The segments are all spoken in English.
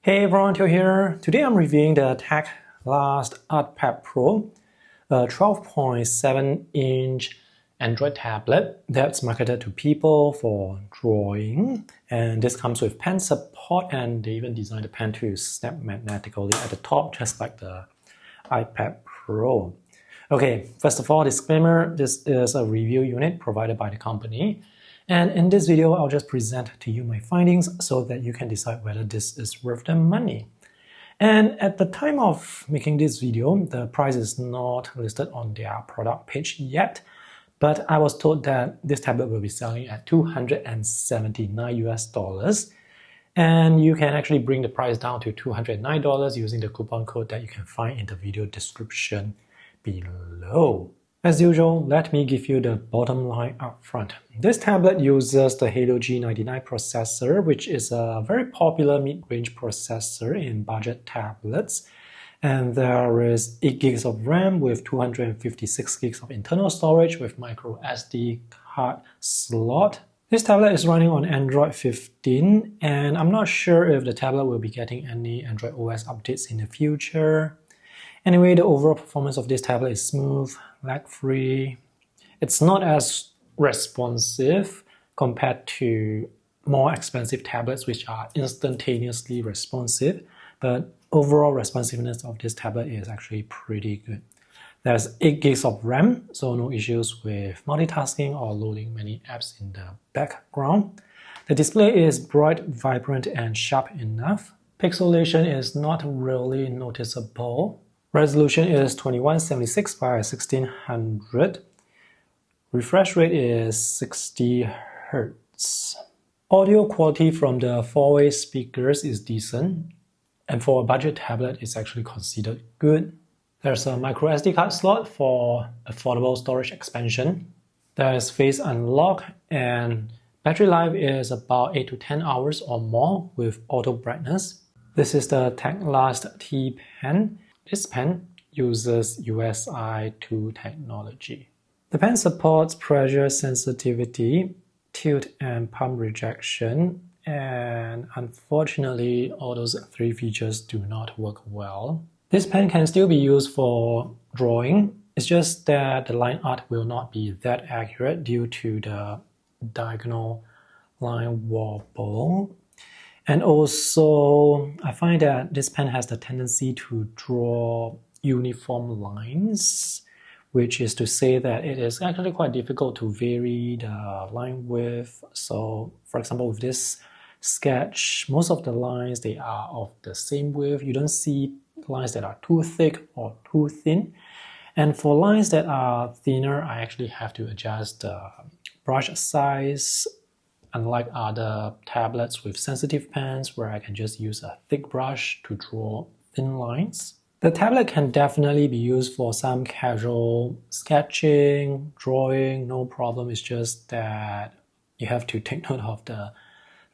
Hey everyone, Theo here. Today I'm reviewing the Teclast ArtPad Pro, a 12.7-inch Android tablet that's marketed to people for drawing. And this comes with pen support, and they even designed the pen to snap magnetically at the top, just like the iPad Pro. Okay, first of all, disclaimer, this is a review unit provided by the company. And in this video, I'll just present to you my findings so that you can decide whether this is worth the money. And at the time of making this video, the price is not listed on their product page yet, but I was told that this tablet will be selling at $279 US. And you can actually bring the price down to $209 using the coupon code that you can find in the video description below. As usual, let me give you the bottom line up front. This tablet uses the Helio G99 processor, which is a very popular mid-range processor in budget tablets. And there is 8 gigs of RAM with 256 gigs of internal storage with micro SD card slot. This tablet is running on Android 15, and I'm not sure if the tablet will be getting any Android OS updates in the future. Anyway, the overall performance of this tablet is smooth, lag-free. It's not as responsive compared to more expensive tablets which are instantaneously responsive, but overall responsiveness of this tablet is actually pretty good. There's 8 gigs of RAM, so no issues with multitasking or loading many apps in the background. The display is bright, vibrant, and sharp enough. Pixelation is not really noticeable. Resolution is 2176 by 1600. Refresh rate is 60 Hz. Audio quality from the 4-way speakers is decent, and for a budget tablet, it's actually considered good. There's a micro SD card slot for affordable storage expansion. There's face unlock, and battery life is about 8 to 10 hours or more with auto brightness. This is the Teclast T pen. This pen uses USI 2 technology. The pen supports pressure sensitivity, tilt and pump rejection, and unfortunately all those 3 features do not work well. This pen can still be used for drawing. It's just that the line art will not be that accurate due to the diagonal line wobble. And also, I find that this pen has the tendency to draw uniform lines, which is to say that it is actually quite difficult to vary the line width. So, for example, with this sketch, most of the lines, they are of the same width. You don't see lines that are too thick or too thin. And for lines that are thinner, I actually have to adjust the brush size, unlike other tablets with sensitive pens where I can just use a thick brush to draw thin lines. The tablet can definitely be used for some casual sketching, drawing, no problem. It's just that you have to take note of the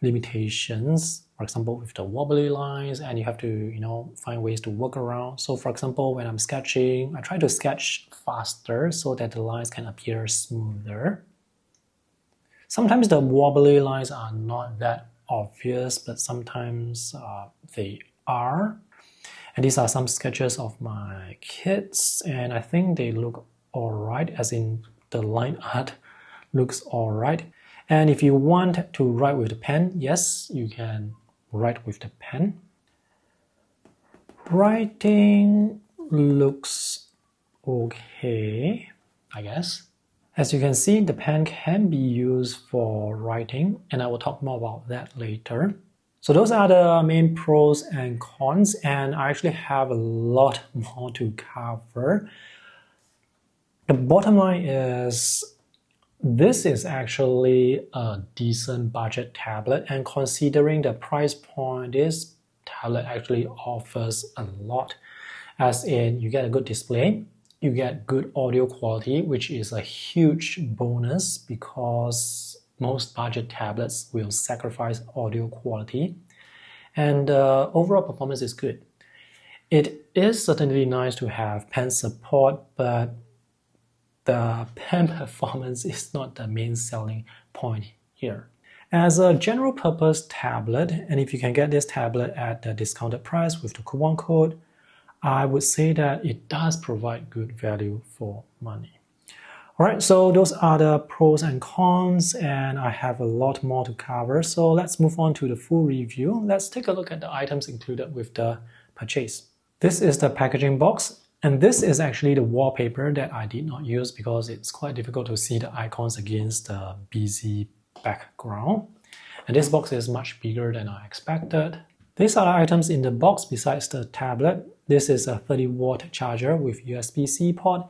limitations, for example, with the wobbly lines, and you have to, find ways to work around. So for example, when I'm sketching, I try to sketch faster so that the lines can appear smoother. Sometimes the wobbly lines are not that obvious, but sometimes they are. And these are some sketches of my kids, and I think they look alright, as in the line art looks alright. And if you want to write with the pen, yes, you can write with the pen. Writing looks okay, I guess. As you can see, the pen can be used for writing, and I will talk more about that later. So those are the main pros and cons, and I actually have a lot more to cover. The bottom line is, this is actually a decent budget tablet, and considering the price point, this tablet actually offers a lot. As in, you get a good display, you get good audio quality, which is a huge bonus because most budget tablets will sacrifice audio quality. And overall performance is good. It is certainly nice to have pen support, but the pen performance is not the main selling point here. As a general purpose tablet, and if you can get this tablet at the discounted price with the coupon code, I would say that it does provide good value for money. Alright, so those are the pros and cons, and I have a lot more to cover, so let's move on to the full review. Let's take a look at the items included with the purchase. This is the packaging box, and this is actually the wallpaper that I did not use because it's quite difficult to see the icons against the busy background. And this box is much bigger than I expected. These are the items in the box besides the tablet. This is a 30-watt charger with USB-C port.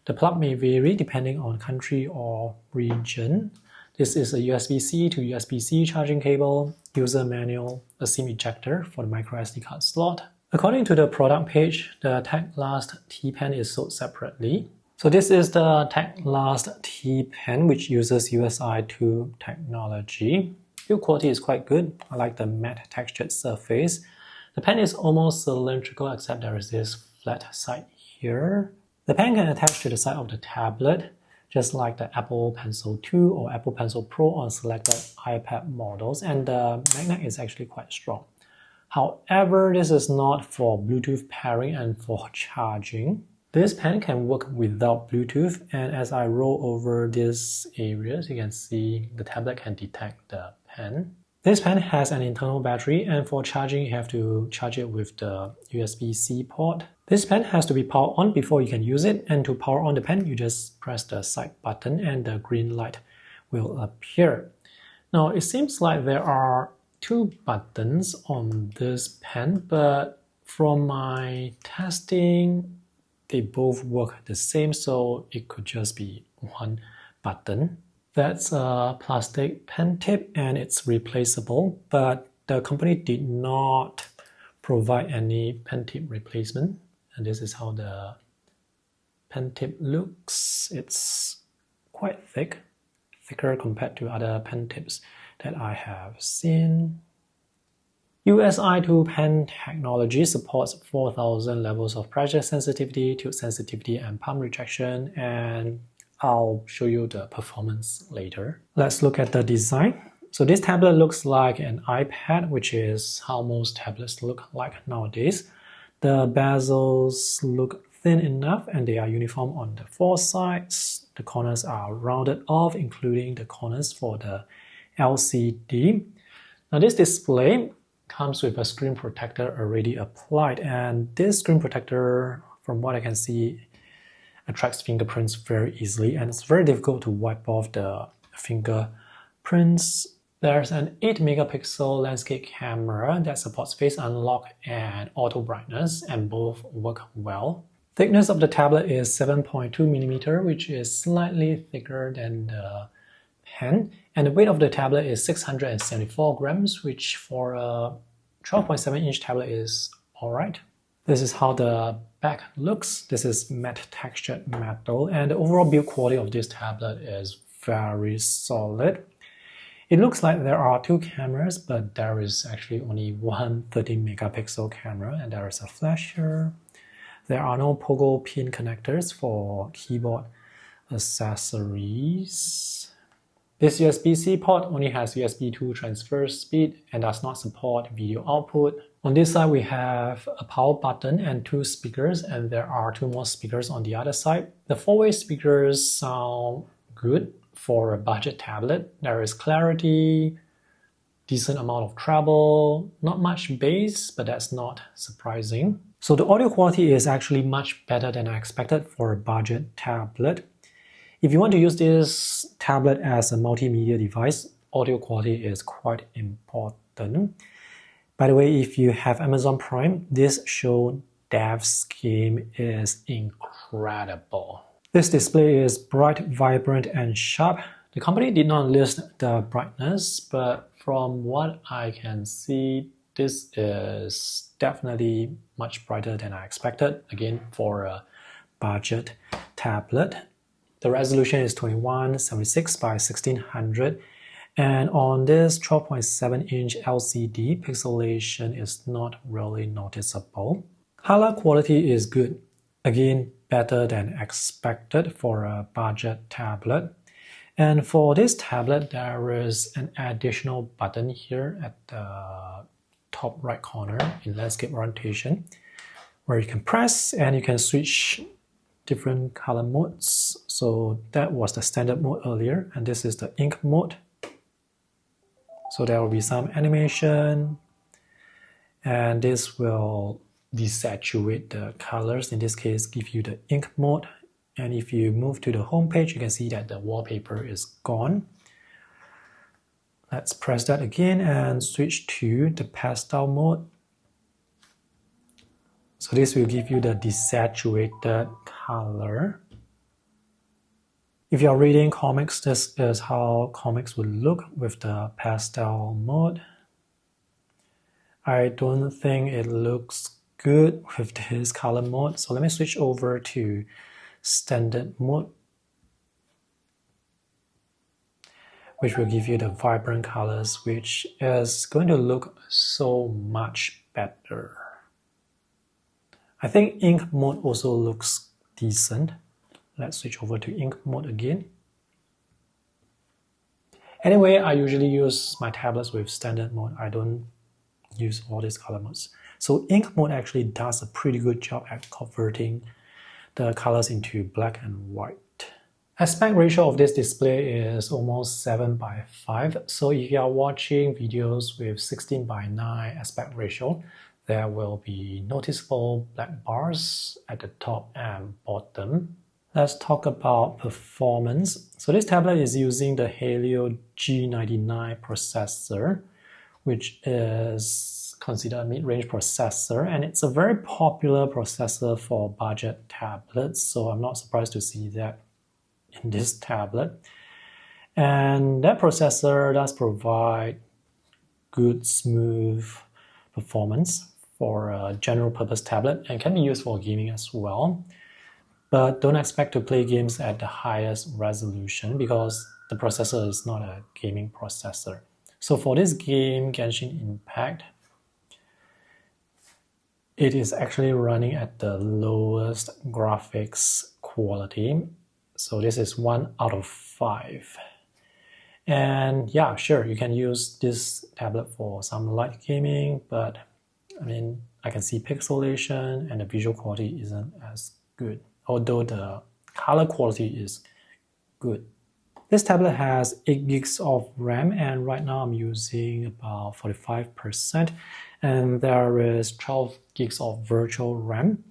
The plug may vary depending on country or region. This is a USB-C to USB-C charging cable, user manual, a SIM ejector for the microSD card slot. According to the product page, the Teclast T Pen is sold separately. So this is the Teclast T Pen, which uses USI2 technology. Build quality is quite good. I like the matte textured surface. The pen is almost cylindrical except there is this flat side here. The pen can attach to the side of the tablet, just like the Apple Pencil 2 or Apple Pencil Pro on selected iPad models, and the magnet is actually quite strong. However, this is not for Bluetooth pairing and for charging. This pen can work without Bluetooth, and as I roll over these areas, you can see the tablet can detect the pen. This pen has an internal battery, and for charging you have to charge it with the USB-C port. This pen has to be powered on before you can use it, and to power on the pen you just press the side button and the green light will appear. Now it seems like there are two buttons on this pen, but from my testing they both work the same, so it could just be one button. That's a plastic pen tip and it's replaceable, but the company did not provide any pen tip replacement. And this is how the pen tip looks. It's quite thick, thicker compared to other pen tips that I have seen. USI2 pen technology supports 4000 levels of pressure sensitivity, tilt sensitivity, and palm rejection, and I'll show you the performance later. Let's look at the design. So this tablet looks like an iPad, which is how most tablets look like nowadays. The bezels look thin enough and they are uniform on the four sides. The corners are rounded off, including the corners for the LCD. Now this display comes with a screen protector already applied, and this screen protector, from what I can see, attracts fingerprints very easily, and it's very difficult to wipe off the fingerprints. There's an 8 megapixel landscape camera that supports face unlock and auto brightness, and both work well. Thickness of the tablet is 7.2 millimeter, which is slightly thicker than the pen, and the weight of the tablet is 674 grams, which for a 12.7-inch tablet is alright. This is how the back looks. This is matte textured metal, and the overall build quality of this tablet is very solid. It looks like there are two cameras, but there is actually only one 30 megapixel camera, and there is a flasher. There are no pogo pin connectors for keyboard accessories. This USB-C port only has USB 2 transfer speed and does not support video output. On this side we have a power button and two speakers, and there are two more speakers on the other side. The four-way speakers sound good for a budget tablet. There is clarity, decent amount of treble, not much bass, but that's not surprising. So the audio quality is actually much better than I expected for a budget tablet. If you want to use this tablet as a multimedia device, audio quality is quite important. By the way, if you have Amazon Prime, this show Dev's Game is incredible. This display is bright, vibrant, and sharp. The company did not list the brightness, but from what I can see, this is definitely much brighter than I expected, again for a budget tablet. The resolution is 2176 by 1600, and on this 12.7-inch LCD, pixelation is not really noticeable. Color quality is good, again better than expected for a budget tablet. And for this tablet, there is an additional button here at the top right corner in landscape orientation, where you can press and you can switch different color modes. So that was the standard mode earlier, and this is the ink mode. So there will be some animation, and this will desaturate the colors. In this case, give you the ink mode. And if you move to the home page, you can see that the wallpaper is gone. Let's press that again and switch to the pastel mode. So this will give you the desaturated color. If you're reading comics, this is how comics would look with the pastel mode. I don't think it looks good with this color mode. So let me switch over to standard mode, which will give you the vibrant colors, which is going to look so much better. I think ink mode also looks decent. Let's switch over to ink mode again. Anyway, I usually use my tablets with standard mode. I don't use all these color modes. So ink mode actually does a pretty good job at converting the colors into black and white. Aspect ratio of this display is almost 7:5. So if you are watching videos with 16:9 aspect ratio, there will be noticeable black bars at the top and bottom. Let's talk about performance. So this tablet is using the Helio G99 processor, which is considered a mid-range processor, and it's a very popular processor for budget tablets, so I'm not surprised to see that in this tablet. And that processor does provide good, smooth performance for a general purpose tablet and can be used for gaming as well. But don't expect to play games at the highest resolution because the processor is not a gaming processor. So for this game, Genshin Impact, it is actually running at the lowest graphics quality. So this is 1/5. And yeah, sure, you can use this tablet for some light gaming, but I mean, I can see pixelation and the visual quality isn't as good, although the color quality is good. This tablet has 8 gigs of RAM, and right now I'm using about 45%, and there is 12 gigs of virtual RAM.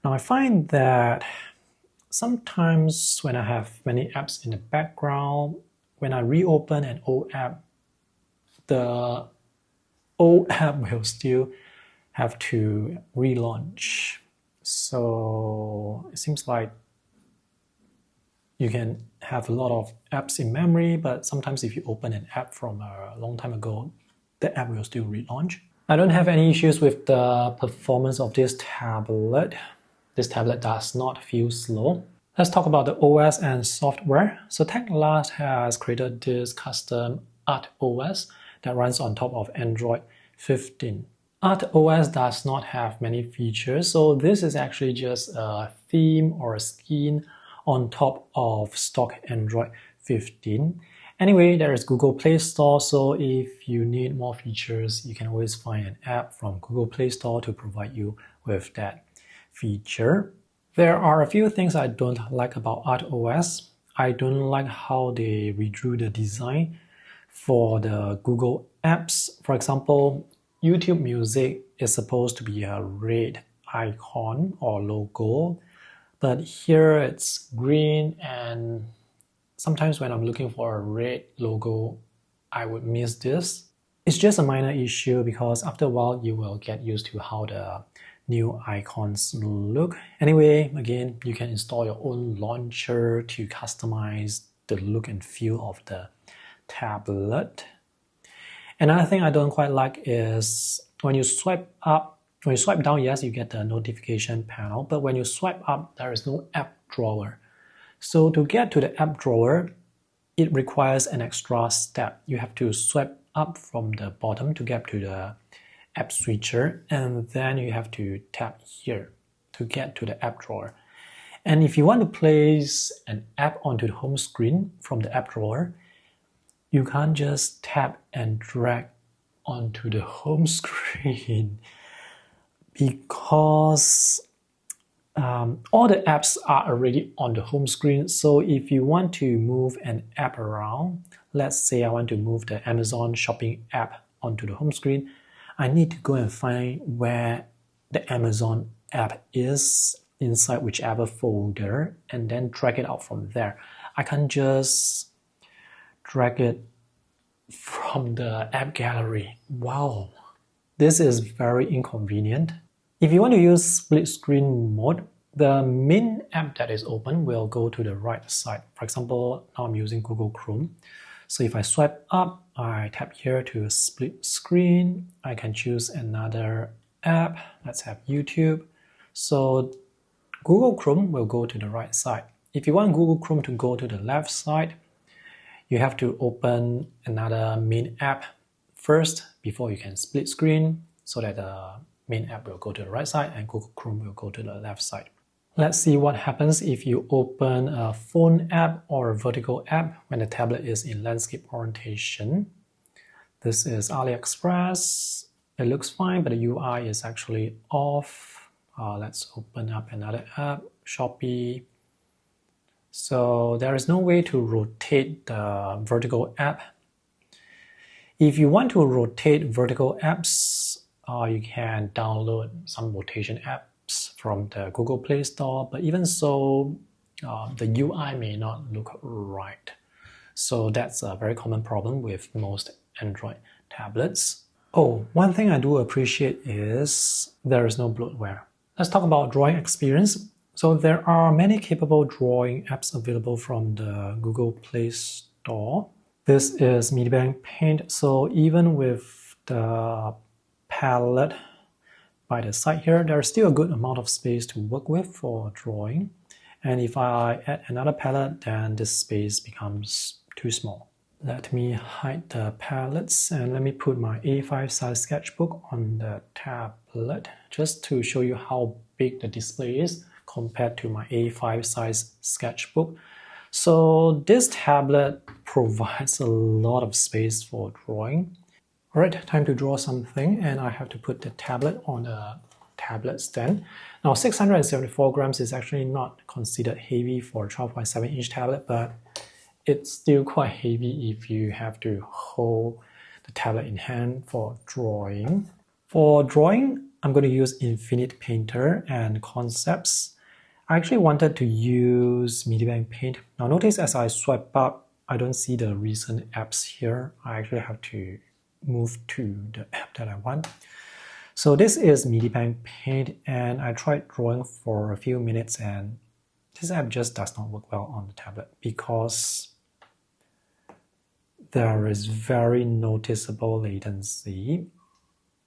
Now I find that sometimes when I have many apps in the background, when I reopen an old app, the old app will still have to relaunch. So it seems like you can have a lot of apps in memory, but sometimes if you open an app from a long time ago, the app will still relaunch. I don't have any issues with the performance of this tablet. This tablet does not feel slow. Let's talk about the OS and software. So Teclast has created this custom ArtOS that runs on top of Android 15. ArtOS does not have many features, so this is actually just a theme or a skin on top of stock Android 15. Anyway, there is Google Play Store, so if you need more features, you can always find an app from Google Play Store to provide you with that feature. There are a few things I don't like about ArtOS. I don't like how they redrew the design for the Google apps. For example, YouTube Music is supposed to be a red icon or logo, but here it's green, and sometimes when I'm looking for a red logo, I would miss this. It's just a minor issue because after a while you will get used to how the new icons look. Anyway, again, you can install your own launcher to customize the look and feel of the tablet. Another thing I don't quite like is when you swipe down, yes, you get the notification panel, but when you swipe up, there is no app drawer. So to get to the app drawer, it requires an extra step. You have to swipe up from the bottom to get to the app switcher, and then you have to tap here to get to the app drawer. And if you want to place an app onto the home screen from the app drawer, you can't just tap and drag onto the home screen because all the apps are already on the home screen. So if you want to move an app around, let's say I want to move the Amazon shopping app onto the home screen, I need to go and find where the Amazon app is inside whichever folder and then drag it out from there. I can't just drag it from the app gallery. Wow, this is very inconvenient. If you want to use split screen mode, the main app that is open will go to the right side. For example, now I'm using Google Chrome. So if I swipe up, I tap here to split screen. I can choose another app. Let's have YouTube. So Google Chrome will go to the right side. If you want Google Chrome to go to the left side, you have to open another main app first before you can split screen so that the main app will go to the right side and Google Chrome will go to the left side. Let's see what happens if you open a phone app or a vertical app when the tablet is in landscape orientation. This is AliExpress. It looks fine, but the UI is actually off. Let's open up another app, Shopee. So there is no way to rotate the vertical app. If you want to rotate vertical apps, you can download some rotation apps from the Google Play Store, but even so, the UI may not look right. So that's a very common problem with most Android tablets. Oh, one thing I do appreciate is there is no bloatware. Let's talk about drawing experience. So there are many capable drawing apps available from the Google Play Store. This is Mediabank Paint. So even with the palette by the side here, there's still a good amount of space to work with for drawing. And if I add another palette, then this space becomes too small. Let me hide the palettes and let me put my A5 size sketchbook on the tablet just to show you how big the display is compared to my A5 size sketchbook. So this tablet provides a lot of space for drawing. Alright, time to draw something, and I have to put the tablet on a tablet stand. Now 674 grams is actually not considered heavy for a 12.7 inch tablet, but it's still quite heavy if you have to hold the tablet in hand for drawing. For drawing, I'm going to use Infinite Painter and Concepts. I actually wanted to use Mediabank Paint. Now notice as I swipe up, I don't see the recent apps here. I actually have to move to the app that I want. So this is Mediabank Paint, and I tried drawing for a few minutes and this app just does not work well on the tablet because there is very noticeable latency.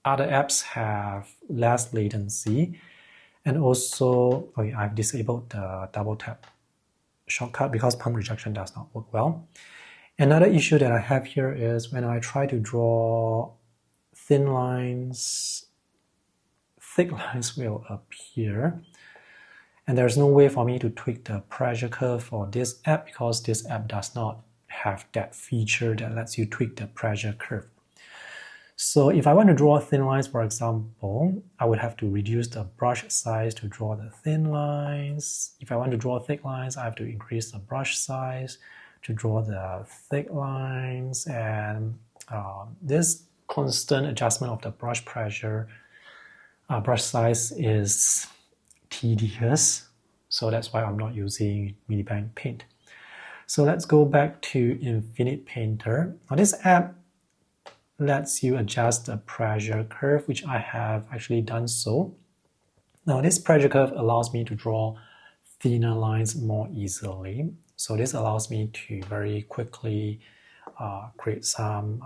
Other apps have less latency, and also I've disabled the double tap shortcut because palm rejection does not work well. Another issue that I have here is when I try to draw thin lines, thick lines will appear. And there's no way for me to tweak the pressure curve for this app because this app does not have that feature that lets you tweak the pressure curve. So if I want to draw thin lines, for example, I would have to reduce the brush size to draw the thin lines. If I want to draw thick lines, I have to increase the brush size to draw the thick lines. And this constant adjustment of the brush pressure, brush size is tedious. So that's why I'm not using Mediabank Paint. So let's go back to Infinite Painter. Now this app lets you adjust the pressure curve, which I have actually done so. Now this pressure curve allows me to draw thinner lines more easily. So this allows me to very quickly create some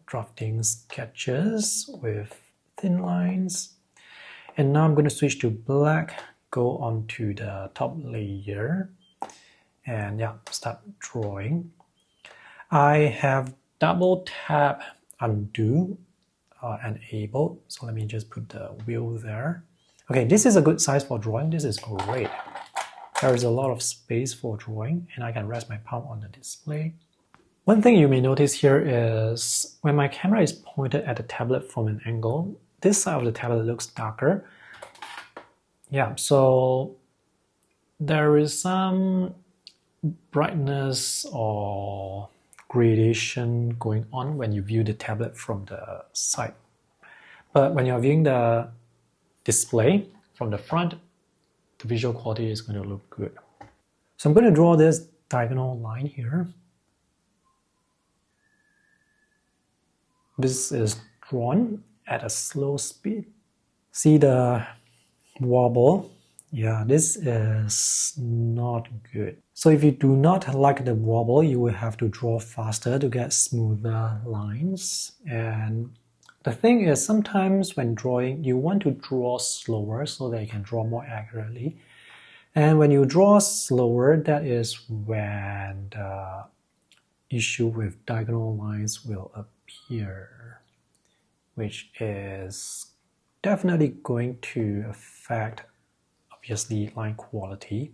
drafting sketches with thin lines. And now I'm going to switch to black, go onto the top layer, and start drawing. I have double tap undo enabled, so let me just put the wheel there. Okay, this is a good size for drawing. This is great. there is a lot of space for drawing, and I can rest my palm on the display. One thing you may notice here is when my camera is pointed at the tablet from an angle, this side of the tablet looks darker. Yeah, so there is some brightness or gradation going on when you view the tablet from the side. But when you're viewing the display from the front, the visual quality is going to look good. So I'm going to draw this diagonal line here. This is drawn at a slow speed. See the wobble? Yeah, this is not good. So if you do not like the wobble, you will have to draw faster to get smoother lines. And the thing is, sometimes when drawing, you want to draw slower so that you can draw more accurately. And when you draw slower, that is when the issue with diagonal lines will appear, which is definitely going to affect, obviously, line quality.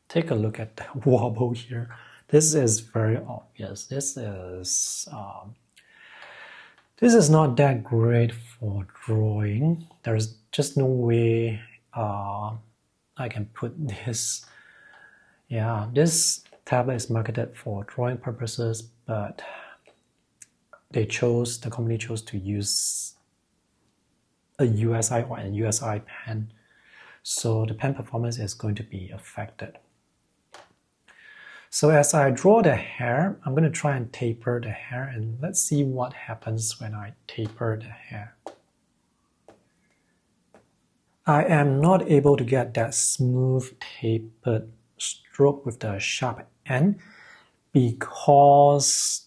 Take a look at the wobble here. This is very obvious. This is not that great for drawing. There's just no way I can put this. Yeah, this tablet is marketed for drawing purposes, but the company chose to use a USI or an USI pen. So the pen performance is going to be affected. So as I draw the hair, I'm going to try and taper the hair, and let's see what happens when I taper the hair. I am not able to get that smooth tapered stroke with the sharp end because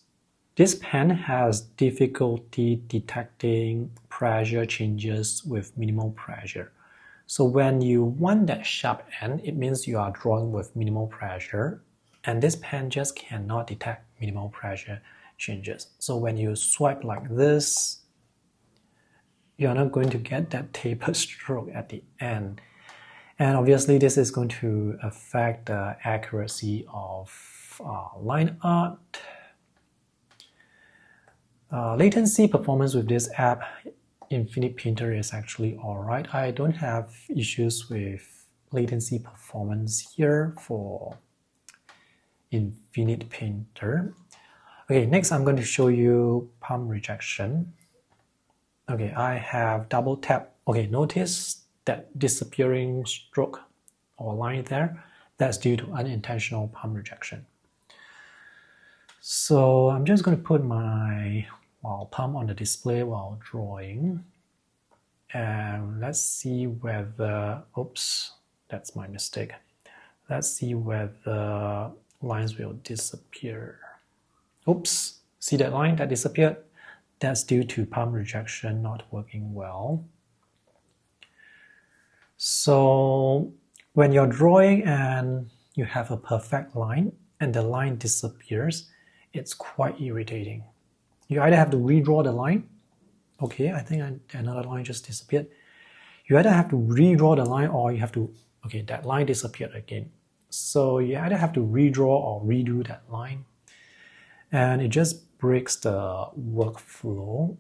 this pen has difficulty detecting pressure changes with minimal pressure. So when you want that sharp end, it means you are drawing with minimal pressure, and this pen just cannot detect minimal pressure changes. So when you swipe like this, you're not going to get that tapered stroke at the end. And obviously this is going to affect the accuracy of line art. Latency performance with this app, Infinite Painter, is actually alright. I don't have issues with latency performance here for Infinite Painter. Okay, next I'm going to show you palm rejection. Okay, I have double tap. Okay, notice that disappearing stroke or line there. That's due to unintentional palm rejection. So I'm just going to put my palm on the display while drawing. And let's see whether, oops, that's my mistake. Let's see whether lines will disappear. Oops, see that line that disappeared? That's due to palm rejection not working well. So when you're drawing and you have a perfect line and the line disappears, it's quite irritating. You either have to redraw the line. Okay, I think another line just disappeared. You either have to redraw the line or you have to, okay, that line disappeared again. So you either have to redraw or redo that line. And it just breaks the workflow.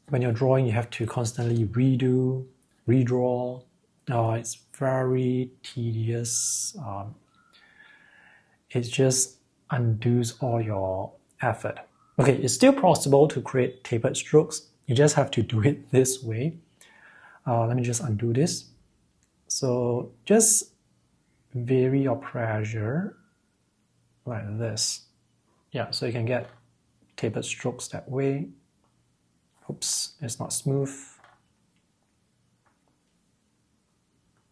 When you're drawing, you have to constantly redo, redraw. It's very tedious. It just undoes all your effort. Okay, it's still possible to create tapered strokes. You just have to do it this way. Let me just undo this. So just vary your pressure like this. Yeah, so you can get tapered strokes that way. Oops, it's not smooth.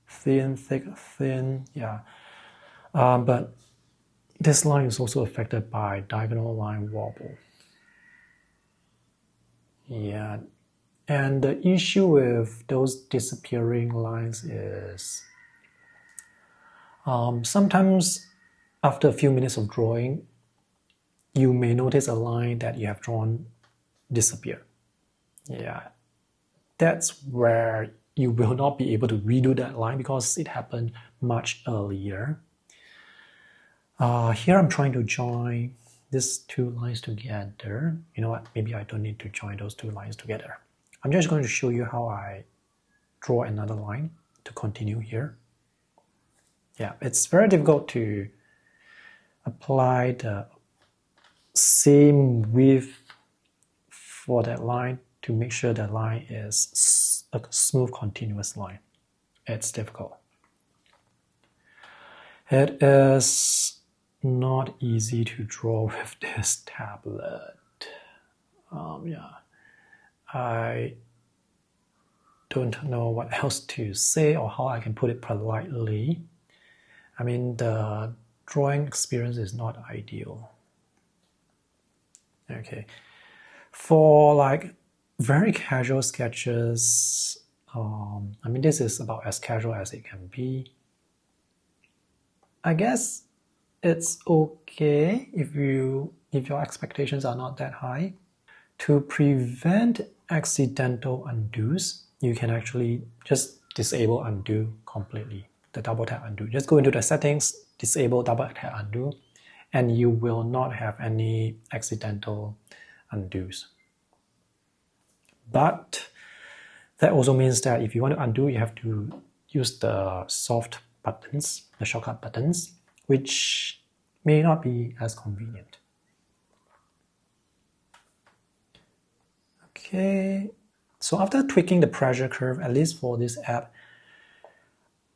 Thin, thick, thin, yeah. But this line is also affected by diagonal line wobble. Yeah, and the issue with those disappearing lines is sometimes after a few minutes of drawing, you may notice a line that you have drawn disappear. Yeah, that's where you will not be able to redo that line because it happened much earlier. Here I'm trying to join these two lines together. You know what? Maybe I don't need to join those two lines together. I'm just going to show you how I draw another line to continue here. Yeah, it's very difficult to apply the same width for that line to make sure that line is a smooth, continuous line. It's difficult. It is not easy to draw with this tablet. Yeah, I don't know what else to say or how I can put it politely. I mean, the drawing experience is not ideal. Okay, for like very casual sketches, I mean, this is about as casual as it can be. I guess it's okay if your expectations are not that high. To prevent accidental undos, you can actually just disable undo completely, the double tap undo. Just go into the settings, disable double tap undo, and you will not have any accidental undos. But that also means that if you want to undo, you have to use the soft buttons, the shortcut buttons, which may not be as convenient. Okay, so after tweaking the pressure curve, at least for this app,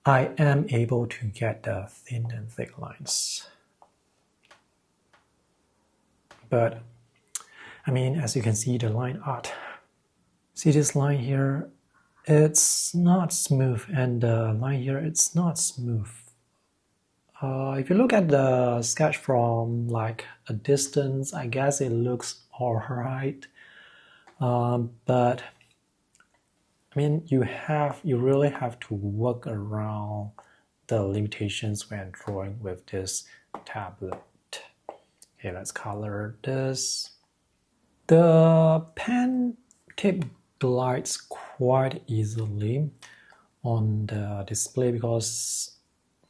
I am able to get the thin and thick lines. But, I mean, as you can see, the line art. See this line here? It's not smooth, and the line here, it's not smooth. If you look at the sketch from like a distance, I guess it looks alright. But I mean, you really have to work around the limitations when drawing with this tablet. Okay, let's color this. The pen tip glides quite easily on the display because,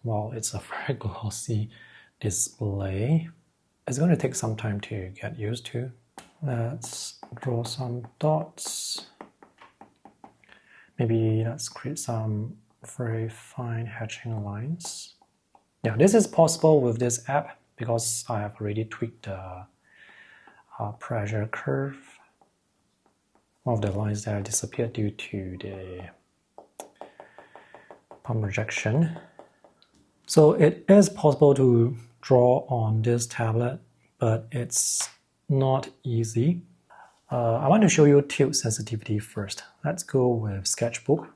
well, it's a very glossy display. It's going to take some time to get used to. Let's draw some dots. Maybe let's create some very fine hatching lines. Yeah, this is possible with this app because I have already tweaked the pressure curve. One of the lines that disappeared due to the pump rejection. So it is possible to draw on this tablet, but it's not easy. I want to show you tilt sensitivity first. Let's go with Sketchbook.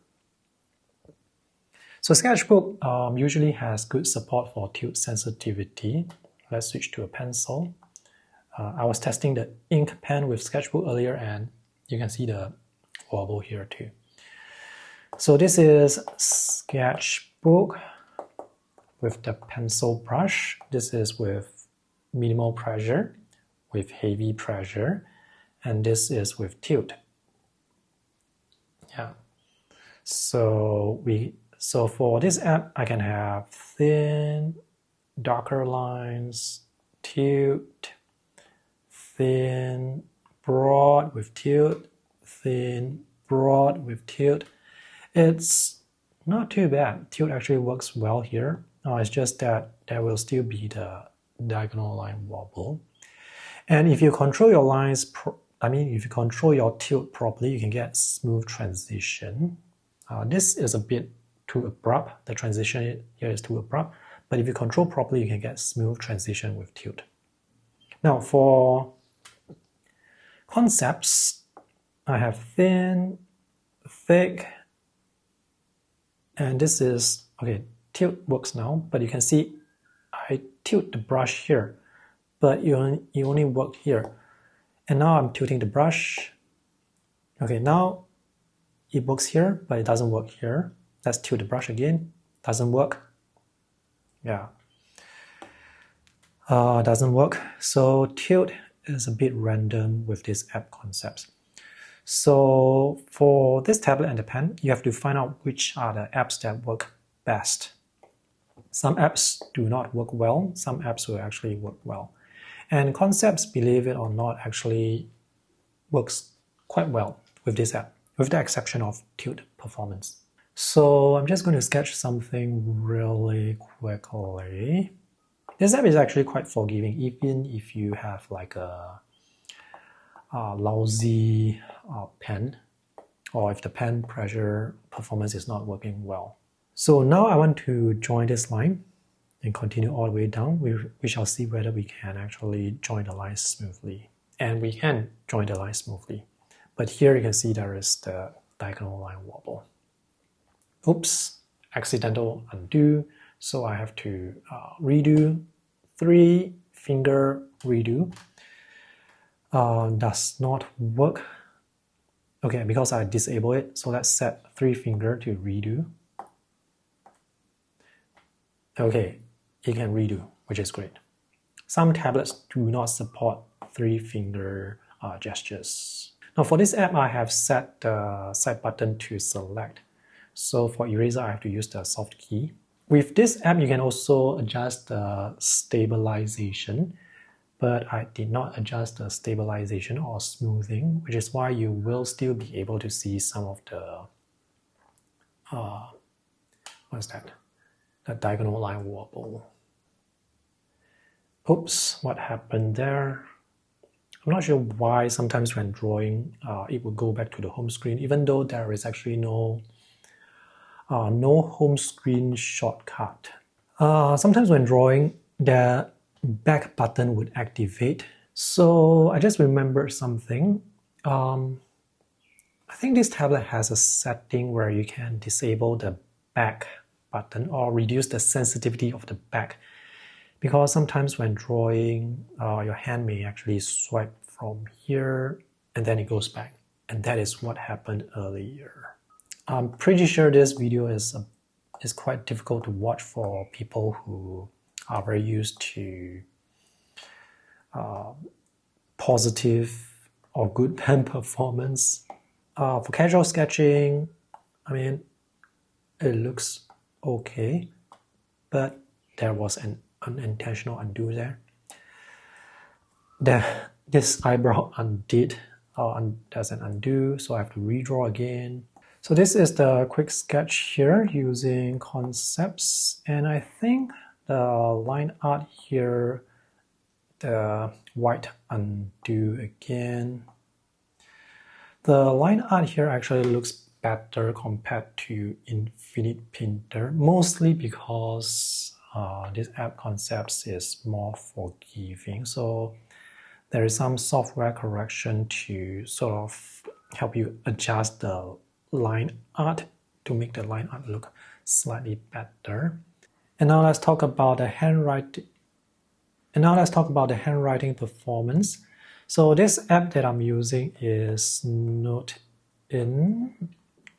So Sketchbook usually has good support for tilt sensitivity. Let's switch to a pencil. I was testing the ink pen with Sketchbook earlier, and you can see the wobble here too. So this is Sketchbook with the pencil brush. This is with minimal pressure, with heavy pressure, and this is with tilt. Yeah. So for this app, I can have thin, darker lines, tilt, thin, broad with tilt, thin, broad with tilt. It's not too bad. Tilt actually works well here. It's just that there will still be the diagonal line wobble. And if you control your lines, if you control your tilt properly, you can get smooth transition. This is a bit too abrupt. The transition here is too abrupt. But if you control properly, you can get smooth transition with tilt. Now for concepts, I have thin, thick, and this is, okay, tilt works now, but you can see I tilt the brush here, but you only work here. And now I'm tilting the brush. Okay, now it works here, but it doesn't work here. Let's tilt the brush again. Doesn't work. Yeah. Doesn't work. So tilt is a bit random with these app concepts. So for this tablet and the pen, you have to find out which are the apps that work best. Some apps do not work well, some apps will actually work well. And Concepts, believe it or not, actually works quite well with this app, with the exception of Tilt Performance. So I'm just going to sketch something really quickly. This app is actually quite forgiving, even if you have like a lousy pen, or if the pen pressure performance is not working well. So now I want to join this line and continue all the way down. We shall see whether we can actually join the line smoothly. And we can join the line smoothly. But here you can see there is the diagonal line wobble. Oops, accidental undo. So I have to redo, 3-finger redo. Does not work. Okay, because I disable it, so let's set 3-finger to redo. Okay, it can redo, which is great. Some tablets do not support 3-finger gestures. Now for this app, I have set the side button to select. So for eraser, I have to use the soft key. With this app, you can also adjust the stabilization, but I did not adjust the stabilization or smoothing, which is why you will still be able to see some of the, what's that? The diagonal line wobble. Oops, what happened there? I'm not sure why sometimes when drawing, it will go back to the home screen, even though there is actually no home screen shortcut. Sometimes when drawing, the back button would activate. So I just remembered something. I think this tablet has a setting where you can disable the back button or reduce the sensitivity of the back, because sometimes when drawing, your hand may actually swipe from here and then it goes back, and that is what happened earlier. I'm pretty sure this video is quite difficult to watch for people who are very used to positive or good pen performance. For casual sketching, I mean, it looks okay, but there was an unintentional undo there. This eyebrow doesn't undo, so I have to redraw again. So this is the quick sketch here using Concepts, and I think the line art here, the white undo again. The line art here actually looks better compared to Infinite Painter, mostly because this app Concepts is more forgiving. So there is some software correction to sort of help you adjust the line art to make the line art look slightly better. And now let's talk about the handwriting. Performance. So this app that I'm using is Note-in,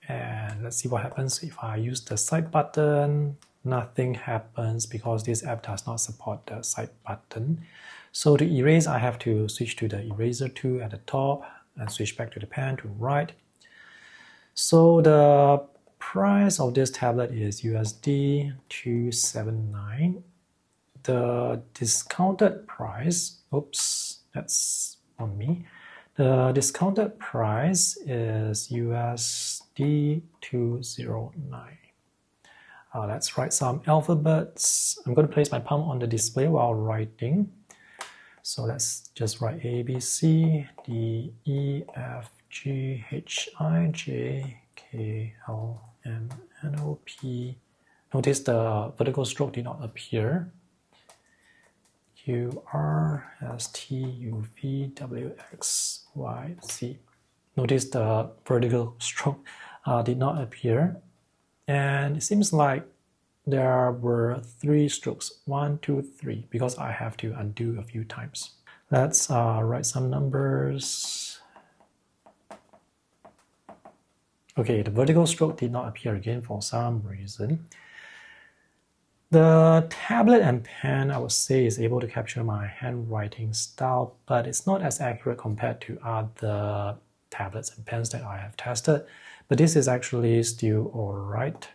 and let's see what happens if I use the side button. Nothing happens because this app does not support the side button. So to erase, I have to switch to the eraser tool at the top and switch back to the pen to write. So the price of this tablet is USD 279. The discounted price, oops, that's on me. The discounted price is USD 209. Let's write some alphabets. I'm going to place my palm on the display while writing. So let's just write A, B, C, D, E, F, G, H, I, J, K, L, M, N, O, P. Notice the vertical stroke did not appear. Q, R, S, T, U, V, W, X, Y, Z. Notice the vertical stroke did not appear. And it seems like there were 3 strokes, 1, 2, 3, because I have to undo a few times. Let's write some numbers. Okay, the vertical stroke did not appear again for some reason. The tablet and pen, I would say, is able to capture my handwriting style, but it's not as accurate compared to other tablets and pens that I have tested, but this is actually still alright.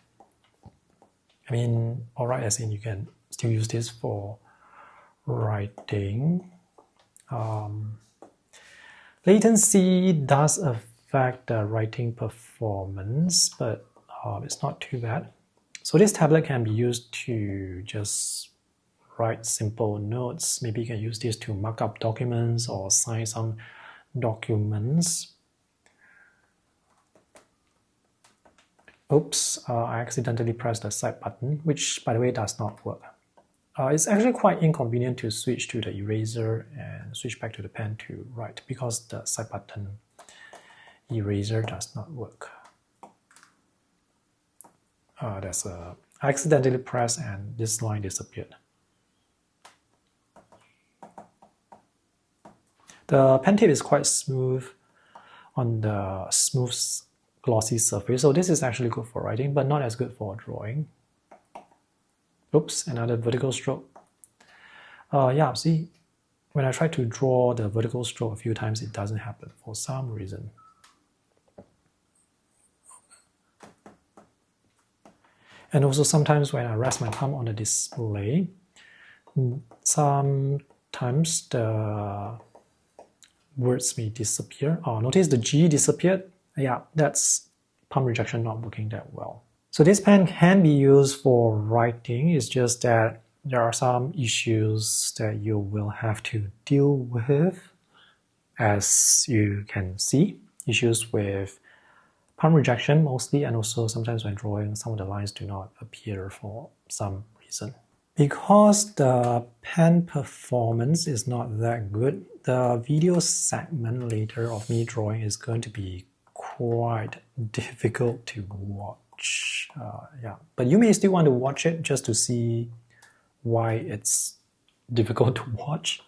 I mean, alright as in you can still use this for writing. Latency does affect the writing performance, but it's not too bad. So this tablet can be used to just write simple notes. Maybe you can use this to mark up documents or sign some documents. Oops, I accidentally pressed the side button, which by the way does not work. It's actually quite inconvenient to switch to the eraser and switch back to the pen to write because the side button eraser does not work. I accidentally pressed and this line disappeared. The pen tip is quite smooth on the smooth glossy surface, so this is actually good for writing, but not as good for drawing. Oops, another vertical stroke. Yeah, see, when I try to draw the vertical stroke a few times, it doesn't happen for some reason. And also sometimes when I rest my thumb on the display, sometimes the words may disappear. Oh, notice the G disappeared. Yeah, that's palm rejection not working that well. So this pen can be used for writing. It's just that there are some issues that you will have to deal with. As you can see, issues with palm rejection mostly, and also sometimes when drawing, some of the lines do not appear for some reason. Because the pen performance is not that good, the video segment later of me drawing is going to be quite difficult to watch. Yeah, but you may still want to watch it just to see why it's difficult to watch.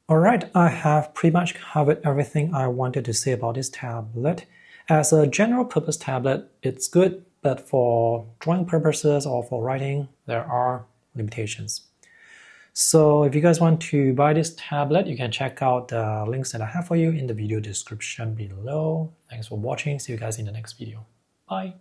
Alright, I have pretty much covered everything I wanted to say about this tablet. As a general purpose tablet, it's good, but for drawing purposes or for writing, there are limitations. So if you guys want to buy this tablet, you can check out the links that I have for you in the video description below. Thanks for watching. See you guys in the next video. Bye.